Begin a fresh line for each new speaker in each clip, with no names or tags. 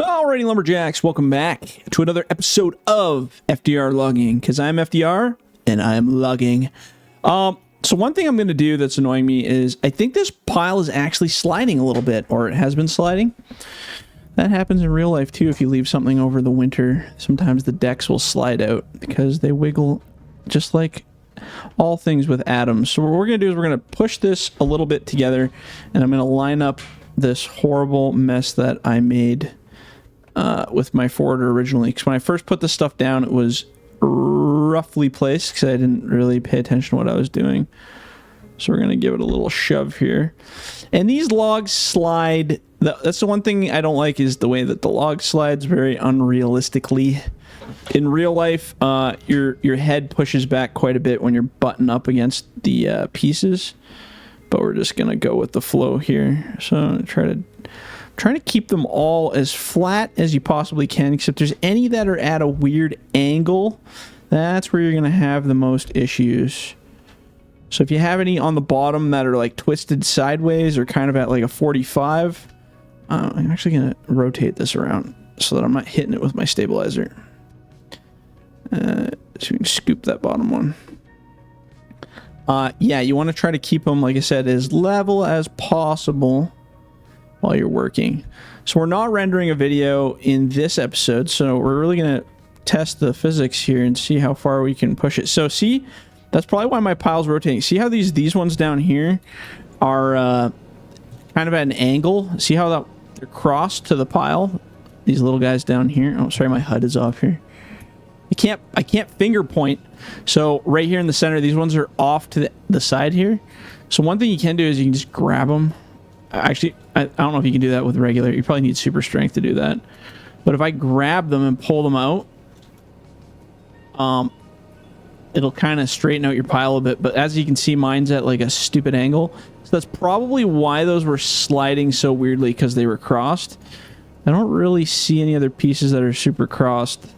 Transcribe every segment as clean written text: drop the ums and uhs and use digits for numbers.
Alrighty, lumberjacks, welcome back to another episode of FDR Logging, because I'm FDR and I'm logging. So one thing I'm going to do that's annoying me is I think this pile is actually sliding a little bit, or it has been sliding. That happens in real life too. If you leave something over the winter, sometimes the decks will slide out because they wiggle, just like all things with atoms. So what we're going to do is we're going to push this a little bit together, and I'm going to line up this horrible mess that I made with my forwarder originally, because when I first put this stuff down, it was roughly placed because I didn't really pay attention to what I was doing. So we're going to give it a little shove here. And these logs slide. That's the one thing I don't like, is the way that the log slides very unrealistically. In real life, your head pushes back quite a bit when you're butting up against the pieces. But we're just going to go with the flow here. So I'm going to trying to keep them all as flat as you possibly can, except there's any that are at a weird angle. That's where you're going to have the most issues. So if you have any on the bottom that are like twisted sideways or kind of at like a 45, I'm actually going to rotate this around so that I'm not hitting it with my stabilizer. So you can scoop that bottom one. Yeah, you want to try to keep them, like I said, as level as possible while you're working. So we're not rendering a video in this episode, so we're really going to test the physics here and see how far we can push it. So see, that's probably why my pile's rotating. See how these ones down here are kind of at an angle? See how they're crossed to the pile? These little guys down here. Oh, sorry, my HUD is off here. I can't finger point. So right here in the center, these ones are off to the side here. So one thing you can do is you can just grab them. Actually, I don't know if you can do that with regular. You probably need super strength to do that. But if I grab them and pull them out, it'll kind of straighten out your pile a bit. But as you can see, mine's at like a stupid angle. So that's probably why those were sliding so weirdly, because they were crossed. I don't really see any other pieces that are super crossed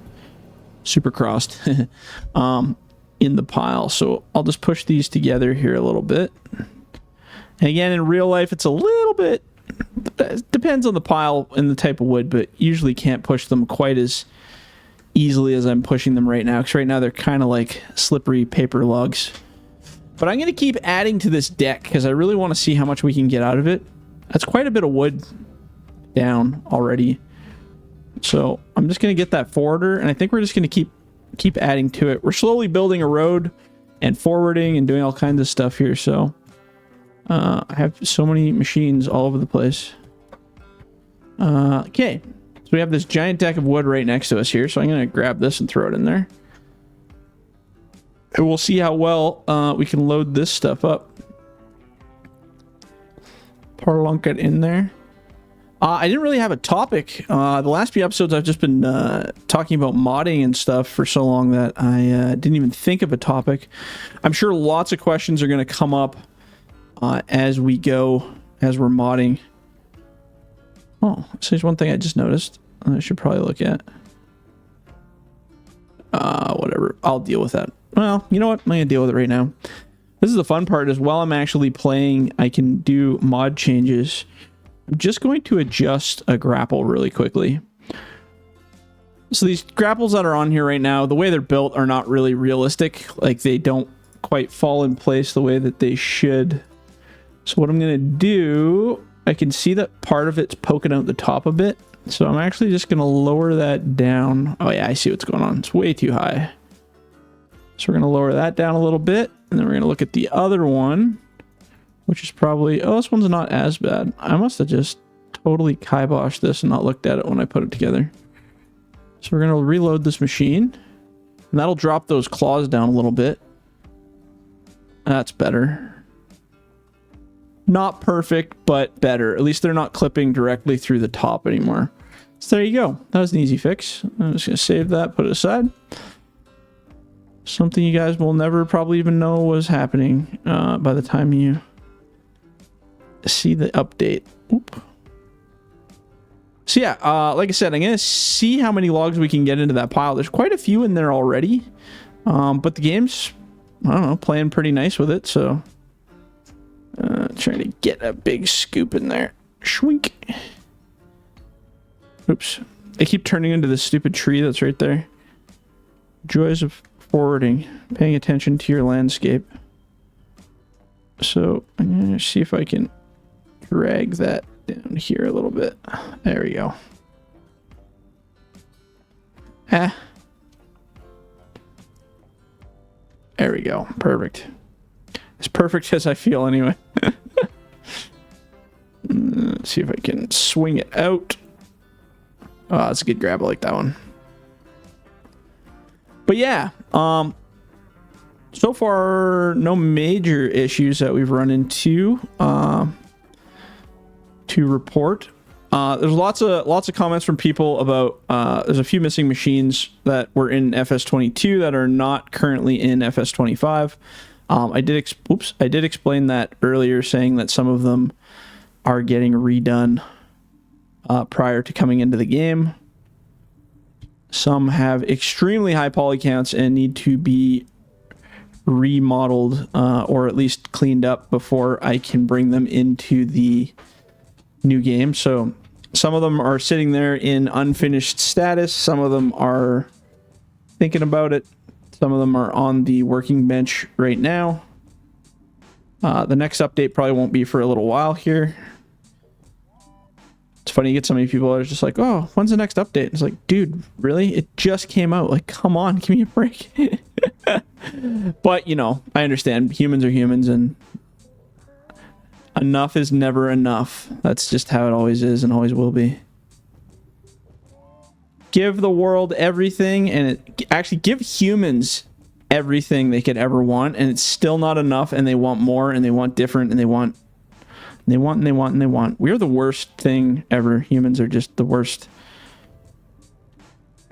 in the pile. So I'll just push these together here a little bit. And again, in real life, it's a little bit, depends on the pile and the type of wood, but usually can't push them quite as easily as I'm pushing them right now, because right now they're kind of like slippery paper logs. But I'm going to keep adding to this deck because I really want to see how much we can get out of it. That's quite a bit of wood down already. So I'm just going to get that forwarder, and I think we're just going to keep adding to it. We're slowly building a road and forwarding and doing all kinds of stuff here, so I have so many machines all over the place. Okay, so we have this giant deck of wood right next to us here, so I'm going to grab this and throw it in there. And we'll see how well we can load this stuff up. Parlunk it in there. I didn't really have a topic. The last few episodes I've just been talking about modding and stuff for so long that I didn't even think of a topic. I'm sure lots of questions are going to come up as we go, as we're modding. Oh, so there's one thing I just noticed I should probably look at. Whatever, I'll deal with that. Well, you know what, I'm gonna deal with it right now. This is the fun part, is while I'm actually playing, I can do mod changes. I'm just going to adjust a grapple really quickly. So these grapples that are on here right now, the way they're built are not really realistic. Like, they don't quite fall in place the way that they should. So what I'm going to do, I can see that part of it's poking out the top a bit. So I'm actually just going to lower that down. Oh yeah, I see what's going on. It's way too high. So we're going to lower that down a little bit. And then we're going to look at the other one, which is probably, oh, this one's not as bad. I must have just totally kiboshed this and not looked at it when I put it together. So we're going to reload this machine. And that'll drop those claws down a little bit. That's better. Not perfect, but better. At least they're not clipping directly through the top anymore. So there you go. That was an easy fix. I'm just going to save that, put it aside. Something you guys will never probably even know was happening by the time you see the update. Oop. So yeah, like I said, I'm going to see how many logs we can get into that pile. There's quite a few in there already. But the game's, I don't know, playing pretty nice with it, so... trying to get a big scoop in there. Shwink. Oops. I keep turning into this stupid tree that's right there. Joys of forwarding. Paying attention to your landscape. So I'm going to see if I can drag that down here a little bit. There we go. Ah. There we go. Perfect. As perfect as I feel anyway. Let's see if I can swing it out. Oh, that's a good grab. I like that one. But yeah, so far no major issues that we've run into to report. There's lots of comments from people about there's a few missing machines that were in FS22 that are not currently in FS25. I did explain that earlier, saying that some of them are getting redone prior to coming into the game. Some have extremely high poly counts and need to be remodeled or at least cleaned up before I can bring them into the new game. So some of them are sitting there in unfinished status. Some of them are thinking about it. Some of them are on the working bench right now. The next update probably won't be for a little while here. It's funny, you get so many people that are just like, oh, when's the next update? It's like, dude, really? It just came out. Like, come on, give me a break. But, you know, I understand. Humans are humans, and enough is never enough. That's just how it always is and always will be. Give the world everything, and actually give humans everything they could ever want, and it's still not enough, and they want more, and they want different, and they want. We're the worst thing ever. Humans are just the worst.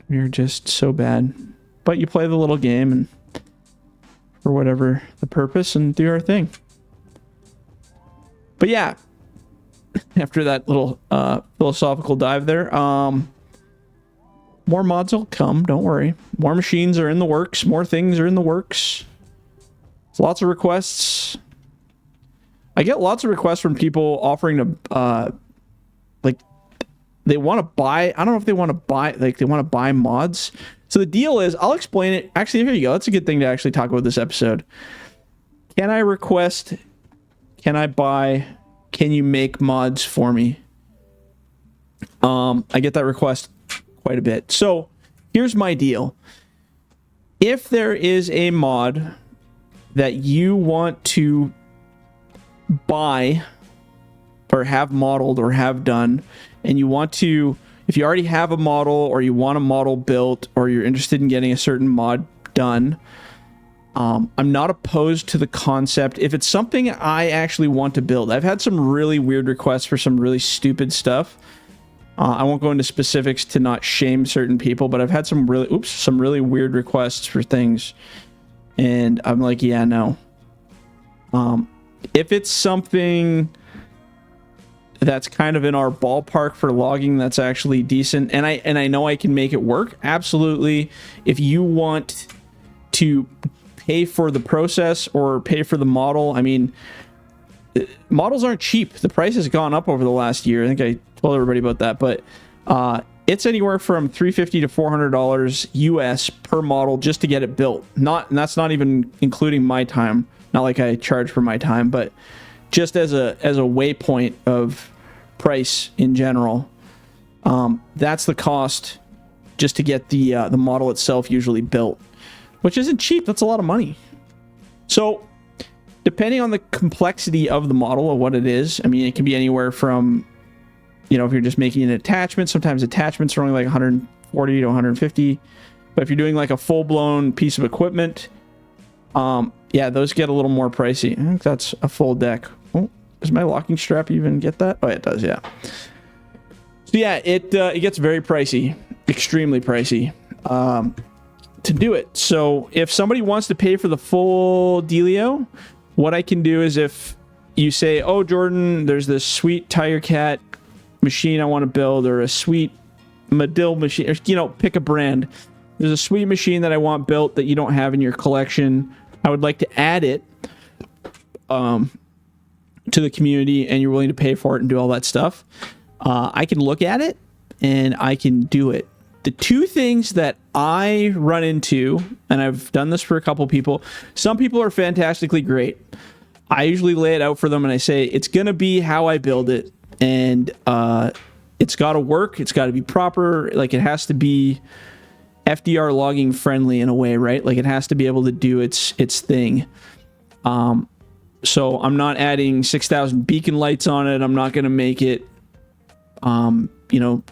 We're just so bad. But you play the little game and for whatever the purpose and do our thing. But yeah, after that little philosophical dive there, more mods will come. Don't worry. More machines are in the works. More things are in the works. There's lots of requests. I get lots of requests from people offering to, like, they want to buy, I don't know if they want to buy, like, they want to buy mods. So the deal is, I'll explain it. Actually, here you go. That's a good thing to actually talk about this episode. Can I request, can I buy, can you make mods for me? I get that request quite a bit. So here's my deal. If there is a mod that you want to buy or have modeled or have done, and you want to, if you already have a model or you want a model built or you're interested in getting a certain mod done, I'm not opposed to the concept if it's something I actually want to build. I've had some really weird requests for some really stupid stuff. I won't go into specifics to not shame certain people, but I've had some really weird requests for things, and I'm like, yeah, no. If it's something that's kind of in our ballpark for logging that's actually decent, and I know I can make it work, absolutely. If you want to pay for the process or pay for the model, I mean, models aren't cheap. The price has gone up over the last year. I think I told everybody about that, but it's anywhere from $350 to $400 US per model just to get it built. And that's not even including my time. Not like I charge for my time, but just as a waypoint of price in general. That's the cost just to get the model itself usually built, which isn't cheap. That's a lot of money. So depending on the complexity of the model or what it is, I mean, it can be anywhere from, you know, if you're just making an attachment, sometimes attachments are only like 140 to 150. But if you're doing like a full-blown piece of equipment, yeah, those get a little more pricey. I think that's a full deck. Oh, does my locking strap even get that? Oh, it does, yeah. So yeah, it gets very pricey, extremely pricey to do it. So if somebody wants to pay for the full dealio, what I can do is if you say, oh, Jordan, there's this sweet Tiger Cat machine I want to build, or a sweet Medill machine, or, you know, pick a brand. There's a sweet machine that I want built that you don't have in your collection. I would like to add it to the community, and you're willing to pay for it and do all that stuff. I can look at it. and I can do it. The two things that I run into, and I've done this for a couple people, some people are fantastically great. I usually lay it out for them and I say, it's going to be how I build it. And it's got to work. It's got to be proper. Like, it has to be FDR logging friendly in a way, right? Like, it has to be able to do its thing. So I'm not adding 6,000 beacon lights on it. I'm not going to make it, you know,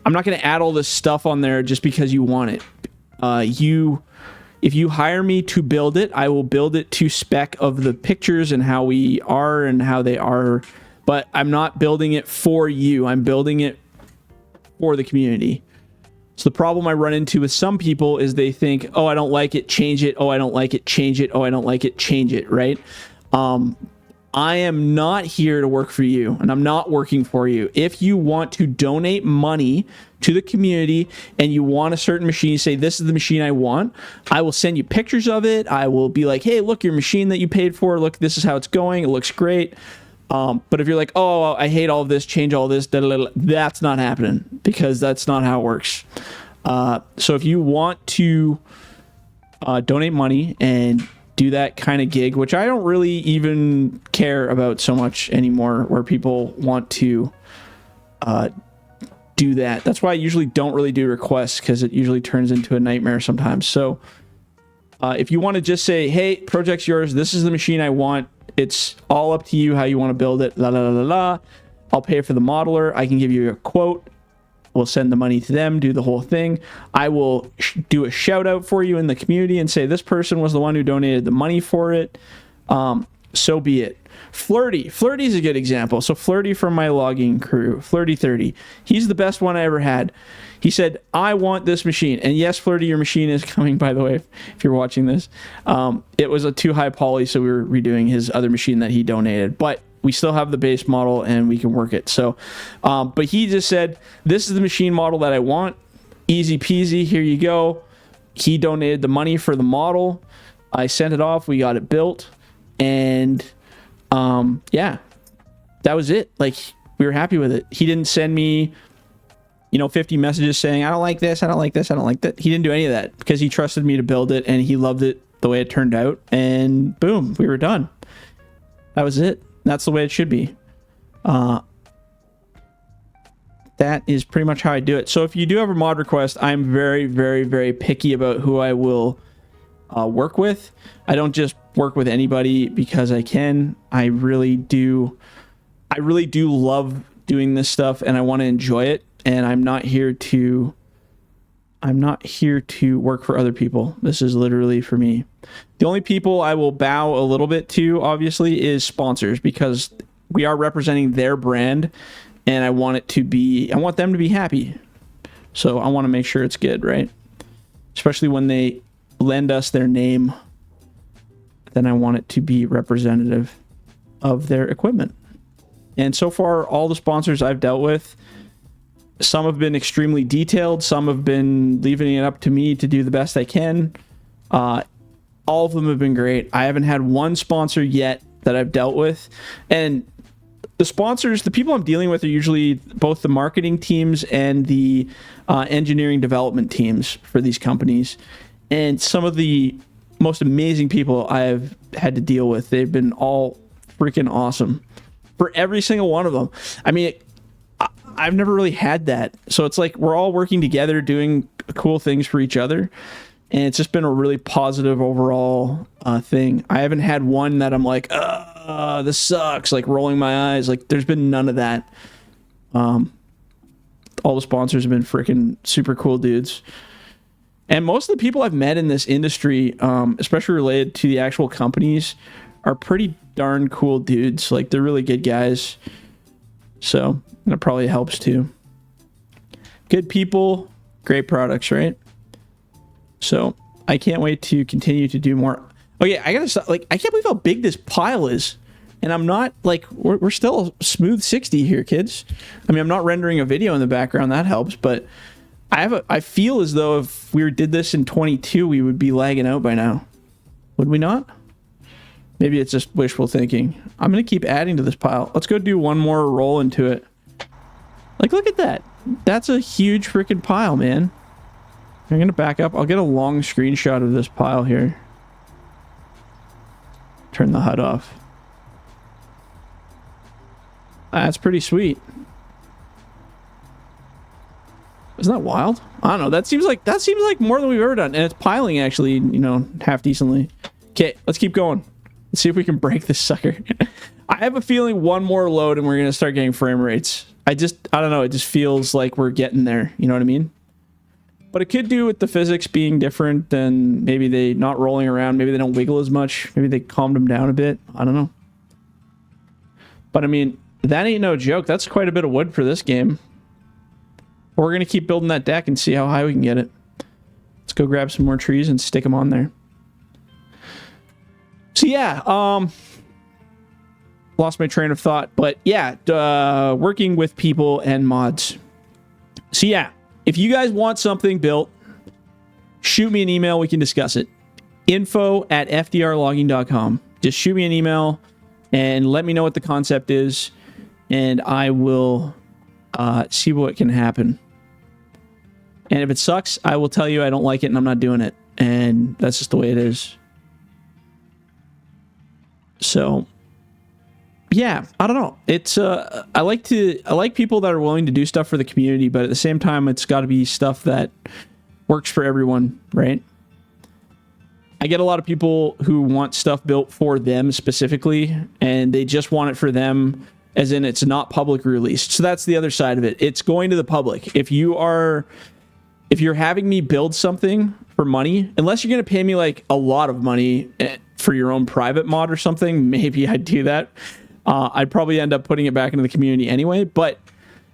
I'm not going to add all this stuff on there just because you want it. If you hire me to build it, I will build it to spec of the pictures and how we are and how they are. But I'm not building it for you. I'm building it for the community. So the problem I run into with some people is they think, oh, I don't like it, change it. Oh, I don't like it, change it. Oh, I don't like it, change it, right? I am not here to work for you, and I'm not working for you. If you want to donate money to the community and you want a certain machine, say, this is the machine I want, I will send you pictures of it. I will be like, hey, look, your machine that you paid for, look, this is how it's going. It looks great. But if you're like, oh, I hate all of this, change all this, that's not happening, because that's not how it works. So if you want to donate money and do that kind of gig, which I don't really even care about so much anymore, where people want to do that. That's why I usually don't really do requests, because it usually turns into a nightmare sometimes. So if you want to just say, hey, project's yours, this is the machine I want, it's all up to you how you want to build it, la la la la. I'll pay for the modeler. I can give you a quote. We'll send the money to them, do the whole thing. I will do a shout out for you in the community and say, this person was the one who donated the money for it. So be it. Flirty is a good example. So Flirty from my logging crew, Flirty 30, he's the best one I ever had. He said, I want this machine. And yes, Flirty, your machine is coming, by the way, if you're watching this. It was a too high poly, so we were redoing his other machine that he donated. But we still have the base model and we can work it. So, but he just said, this is the machine model that I want. Easy peasy, here you go. He donated the money for the model. I sent it off. We got it built. And yeah, that was it. Like, we were happy with it. He didn't send me, 50 messages saying, I don't like this, I don't like this, I don't like that. He didn't do any of that, because he trusted me to build it and he loved it the way it turned out. And boom, we were done. That was it. That's the way it should be. That is pretty much how I do it. So if you do have a mod request, I'm very, very, very picky about who I will work with. I don't just work with anybody because I can. I really do love doing this stuff, and I want to enjoy it. And I'm not here to work for other people. This is literally for me. The only people I will bow a little bit to, obviously, is sponsors, because we are representing their brand, and I want them to be happy. So I want to make sure it's good, right? Especially when they lend us their name, then I want it to be representative of their equipment. And so far, all the sponsors I've dealt with, some have been extremely detailed. Some have been leaving it up to me to do the best I can. All of them have been great. I haven't had one sponsor yet that I've dealt with. And the sponsors, the people I'm dealing with, are usually both the marketing teams and the engineering development teams for these companies. And some of the most amazing people I've had to deal with, they've been all freaking awesome for every single one of them. I mean, I've never really had that. So it's like we're all working together, doing cool things for each other. And it's just been a really positive overall thing. I haven't had one that I'm like, this sucks, like rolling my eyes. Like, there's been none of that. All the sponsors have been freaking super cool dudes. And most of the people I've met in this industry, especially related to the actual companies, are pretty darn cool dudes. Like, they're really good guys. So that probably helps too. Good people, great products, right? So I can't wait to continue to do more. Okay, I gotta stop. Like, I can't believe how big this pile is. And I'm not, like, we're still smooth 60 here, kids. I mean, I'm not rendering a video in the background. That helps. But I feel as though if we did this in 22, we would be lagging out by now. Would we not? Maybe it's just wishful thinking. I'm going to keep adding to this pile. Let's go do one more roll into it. Like, look at that. That's a huge freaking pile, man. I'm gonna back up. I'll get a long screenshot of this pile here. Turn the HUD off. That's pretty sweet. Isn't that wild? I don't know. That seems like more than we've ever done, and it's piling actually, you know, half decently. Okay, let's keep going. Let's see if we can break this sucker. I have a feeling one more load and we're gonna start getting frame rates. I don't know. It just feels like we're getting there. You know what I mean? But it could do with the physics being different, than maybe they not rolling around. Maybe they don't wiggle as much. Maybe they calmed them down a bit. I don't know. But I mean, that ain't no joke. That's quite a bit of wood for this game. We're going to keep building that deck and see how high we can get it. Let's go grab some more trees and stick them on there. So yeah, lost my train of thought. But yeah, working with people and mods. So yeah, if you guys want something built, shoot me an email. We can discuss it. info@fdrlogging.com. Just shoot me an email and let me know what the concept is, and I will see what can happen. And if it sucks, I will tell you I don't like it and I'm not doing it. And that's just the way it is. So yeah, I don't know. It's I like people that are willing to do stuff for the community, but at the same time, it's got to be stuff that works for everyone, right? I get a lot of people who want stuff built for them specifically, and they just want it for them, as in it's not public released. So that's the other side of it. It's going to the public. If you're having me build something for money, unless you're going to pay me like a lot of money for your own private mod or something, maybe I'd do that. I'd probably end up putting it back into the community anyway. But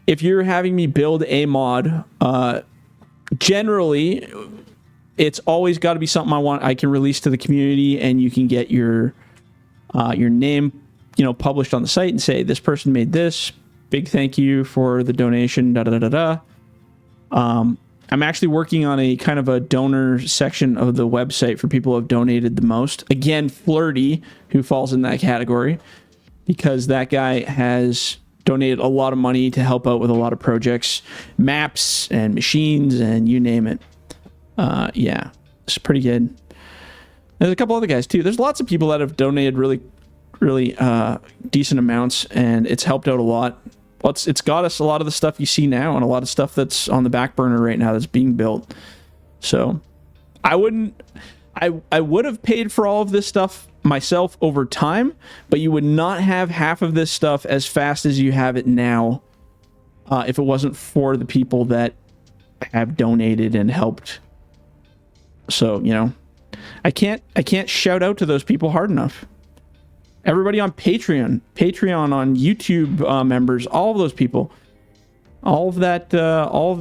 if you're having me build a mod, generally, it's always got to be something I can release to the community, and you can get your name, you know, published on the site and say this person made this. Big thank you for the donation. Da da da da da. I'm actually working on a kind of a donor section of the website for people who have donated the most. Again, Flirty, who falls in that category, because that guy has donated a lot of money to help out with a lot of projects, maps and machines and you name it. Yeah, it's pretty good. There's a couple other guys too. There's lots of people that have donated really decent amounts, and it's helped out a lot. Well, it's got us a lot of the stuff you see now, and a lot of stuff that's on the back burner right now that's being built. So I would have paid for all of this stuff myself over time, but you would not have half of this stuff as fast as you have it now if it wasn't for the people that have donated and helped. So, you know, I can't shout out to those people hard enough. Everybody on Patreon on YouTube members, all of those people, all of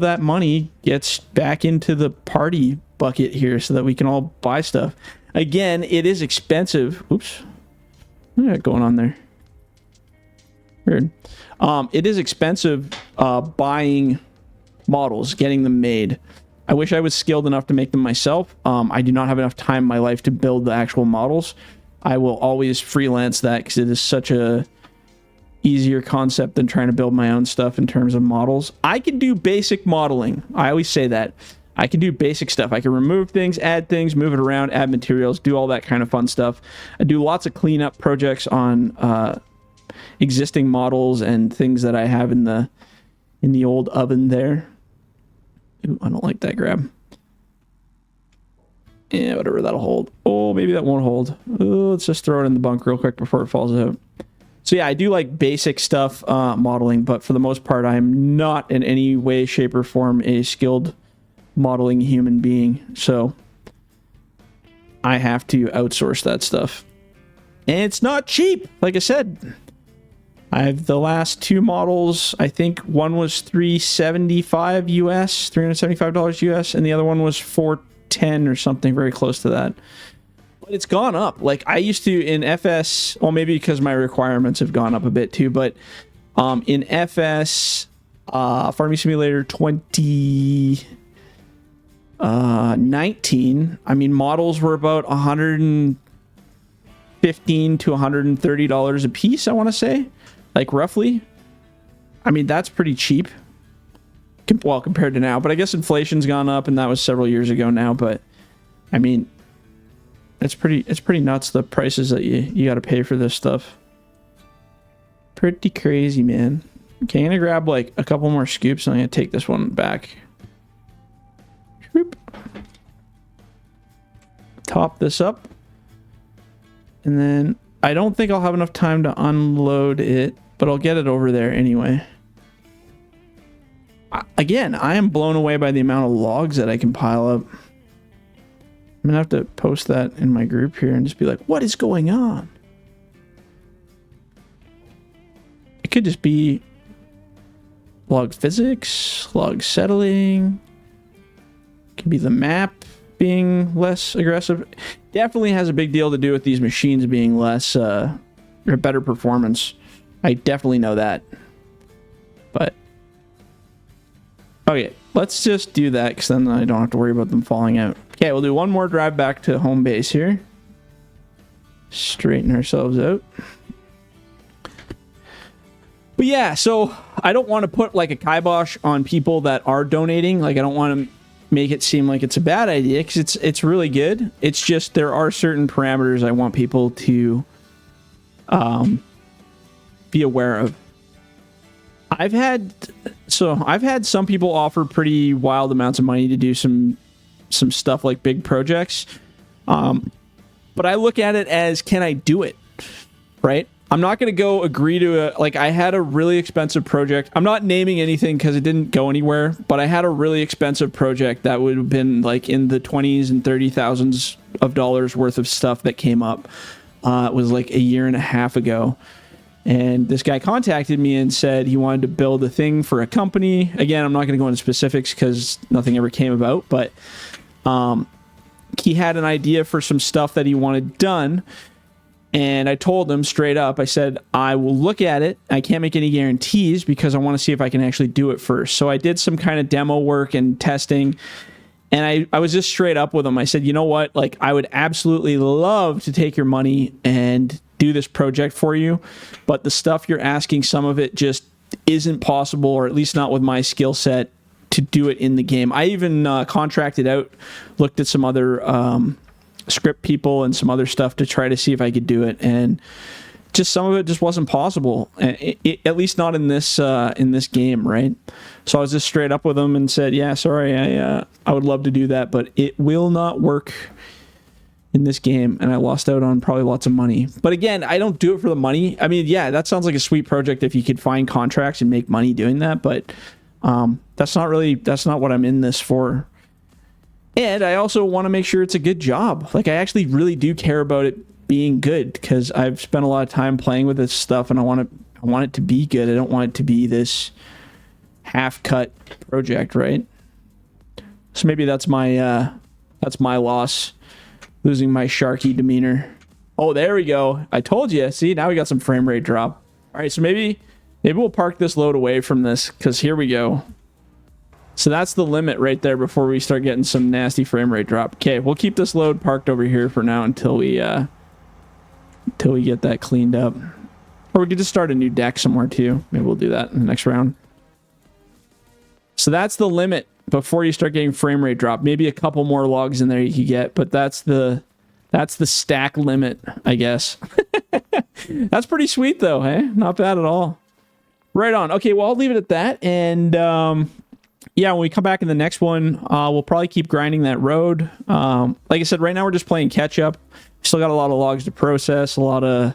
that money gets back into the party bucket here so that we can all buy stuff. Again, it is expensive. Oops. What do I got going on there? Weird. It is expensive buying models, getting them made. I wish I was skilled enough to make them myself. I do not have enough time in my life to build the actual models. I will always freelance that because it is such a easier concept than trying to build my own stuff in terms of models. I can do basic modeling. I always say that. I can do basic stuff. I can remove things, add things, move it around, add materials, do all that kind of fun stuff. I do lots of cleanup projects on existing models and things that I have in the old oven there. Ooh, I don't like that grab. Yeah, whatever, that'll hold. Oh, maybe that won't hold. Oh, let's just throw it in the bunk real quick before it falls out. So yeah, I do like basic stuff, modeling, but for the most part, I'm not in any way, shape, or form a skilled modeling human being. So I have to outsource that stuff. And it's not cheap, like I said. I have the last two models. I think one was $375 US, $375 US, and the other one was $410 or something very close to that. But it's gone up. Like I used to in FS, well, maybe because my requirements have gone up a bit too, but in FS Farming Simulator 2019, I mean, models were about $115 to $130 a piece, I want to say. Like roughly. I mean, that's pretty cheap. well, compared to now. But I guess inflation's gone up, and that was several years ago now. But I mean, it's pretty nuts, the prices that you got to pay for this stuff. Pretty crazy, man. Okay, I'm gonna grab like a couple more scoops, and I'm gonna take this one back. Whoop. Top this up, and then I don't think I'll have enough time to unload it, but I'll get it over there anyway. Again, I am blown away by the amount of logs that I can pile up. I'm gonna have to post that in my group here and just be like, what is going on? It could just be log physics, log settling. It could be the map being less aggressive. Definitely has a big deal to do with these machines being less or better performance. I definitely know that. But okay, let's just do that, because then I don't have to worry about them falling out. Okay, we'll do one more drive back to home base here. Straighten ourselves out. But yeah, so I don't want to put like a kibosh on people that are donating. Like, I don't want to make it seem like it's a bad idea, because it's really good. It's just there are certain parameters I want people to be aware of. I've had some people offer pretty wild amounts of money to do some stuff like big projects. But I look at it as, can I do it? Right? I'm not going to go agree to like, I had a really expensive project. I'm not naming anything because it didn't go anywhere, but I had a really expensive project that would have been like in the 20s and 30,000s of dollars worth of stuff that came up. It was like a year and a half ago. And this guy contacted me and said he wanted to build a thing for a company. Again, I'm not going to go into specifics because nothing ever came about, but he had an idea for some stuff that he wanted done. And I told him straight up, I said, I will look at it. I can't make any guarantees because I want to see if I can actually do it first. So I did some kind of demo work and testing. And I was just straight up with him. I said, you know what? Like, I would absolutely love to take your money and do this project for you. But the stuff you're asking, some of it just isn't possible, or at least not with my skill set to do it in the game. I even contracted out, looked at some other script people and some other stuff to try to see if I could do it, and just some of it just wasn't possible, at least not in this game, right? So I was just straight up with them and said, yeah, sorry, I would love to do that, but it will not work in this game, and I lost out on probably lots of money. But again, I don't do it for the money. I mean, yeah, that sounds like a sweet project if you could find contracts and make money doing that, but that's not what I'm in this for. And I also want to make sure it's a good job. Like, I actually really do care about it being good, because I've spent a lot of time playing with this stuff, and I want it to be good. I don't want it to be this half-cut project, right? So maybe that's my loss, losing my sharky demeanor. Oh, there we go. I told you. See, now we got some frame rate drop. All right, so maybe we'll park this load away from this, because here we go. So that's the limit right there before we start getting some nasty frame rate drop. Okay, we'll keep this load parked over here for now until we get that cleaned up. Or we could just start a new deck somewhere too. Maybe we'll do that in the next round. So that's the limit before you start getting frame rate drop. Maybe a couple more logs in there you could get, but that's the stack limit, I guess. That's pretty sweet though, hey? Not bad at all. Right on. Okay, well, I'll leave it at that, and yeah, when we come back in the next one, we'll probably keep grinding that road. Like I said, right now we're just playing catch up. Still got a lot of logs to process, a lot of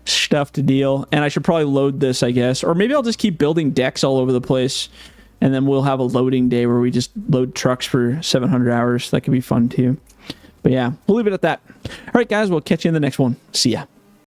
stuff to deal, and I should probably load this, I guess. Or maybe I'll just keep building decks all over the place, and then we'll have a loading day where we just load trucks for 700 hours. That could be fun too. But yeah, we'll leave it at that. All right, guys, we'll catch you in the next one. See ya.